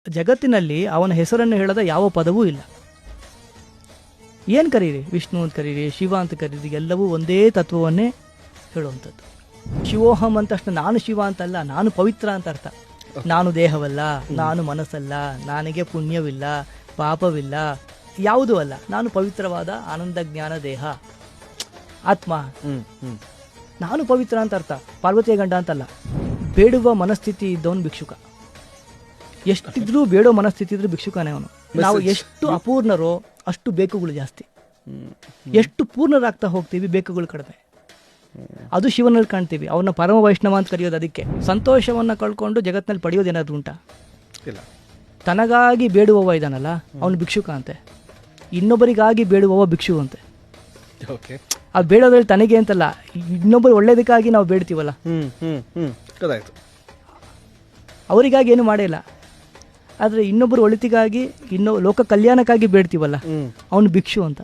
ಜಗತ್ತಿನಲ್ಲಿ ಅವನ ಹೆಸರನ್ನು ಹೇಳದ ಯಾವ ಪದವೂ ಇಲ್ಲ. ಏನು ಕರೀರಿ, ವಿಷ್ಣು ಅಂತ ಕರೀರಿ, ಶಿವ ಅಂತ ಕರೀರಿ, ಎಲ್ಲವೂ ಒಂದೇ ತತ್ವವನ್ನೇ ಹೇಳುವಂಥದ್ದು. ಶಿವೋಹಂ ಅಂತ ತಕ್ಷಣ ನಾನು ಶಿವ ಅಂತಲ್ಲ, ನಾನು ಪವಿತ್ರ ಅಂತ ಅರ್ಥ. ನಾನು ದೇಹವಲ್ಲ, ನಾನು ಮನಸ್ಸಲ್ಲ, ನನಗೆ ಪುಣ್ಯವಿಲ್ಲ, ಪಾಪವಿಲ್ಲ, ಯಾವುದೂ ಅಲ್ಲ. ನಾನು ಪವಿತ್ರವಾದ ಆನಂದ ಜ್ಞಾನ ದೇಹ, ಆತ್ಮ. ನಾನು ಪವಿತ್ರ ಅಂತ ಅರ್ಥ, ಪಾರ್ವತಿಯ ಗಂಡ ಅಂತಲ್ಲ. ಬೇಡುವ ಮನಸ್ಥಿತಿ ಇದ್ದವನು ಭಿಕ್ಷುಕ. ಎಷ್ಟಿದ್ರೂ ಬೇಡೋ ಮನಸ್ಥಿತಿ ಇದ್ರೂ ಭಿಕ್ಷುಕನೇ ಅವನು. ನಾವು ಎಷ್ಟು ಅಪೂರ್ಣರೋ ಅಷ್ಟು ಬೇಕುಗಳು ಜಾಸ್ತಿ, ಎಷ್ಟು ಪೂರ್ಣರಾಗ್ತಾ ಹೋಗ್ತೀವಿ ಬೇಕುಗಳು ಕಡಿಮೆ. ಅದು ಶಿವನಲ್ಲಿ ಕಾಣ್ತೀವಿ. ಅವನ್ನ ಪರಮ ವೈಷ್ಣವ ಅಂತ ಕರೆಯೋದು ಅದಕ್ಕೆ. ಸಂತೋಷವನ್ನು ಕಳ್ಕೊಂಡು ಜಗತ್ತಿನಲ್ಲಿ ಪಡೆಯೋದೇನಾದ್ರೂ ಉಂಟಾ? ಇಲ್ಲ. ತನಗಾಗಿ ಬೇಡುವವ ಇದಾನಲ್ಲ ಅವನು ಭಿಕ್ಷುಕ ಅಂತೆ, ಇನ್ನೊಬ್ಬರಿಗಾಗಿ ಬೇಡುವವ ಭಿಕ್ಷು ಅಂತೆ. ಆ ಬೇಡೋದ್ರಲ್ಲಿ ತನಗೆ ಅಂತಲ್ಲ, ಇನ್ನೊಬ್ಬರು ಒಳ್ಳೇದಕ್ಕಾಗಿ ನಾವು ಬೇಡ್ತೀವಲ್ಲ, ಅವರಿಗಾಗಿ ಏನು ಮಾಡೇ ಇಲ್ಲ. ಆದರೆ ಇನ್ನೊಬ್ಬರು ಒಳಿತಿಗಾಗಿ, ಲೋಕ ಕಲ್ಯಾಣಕ್ಕಾಗಿ ಬೇಡ್ತೀವಲ್ಲ, ಅವನು ಭಿಕ್ಷು ಅಂತ.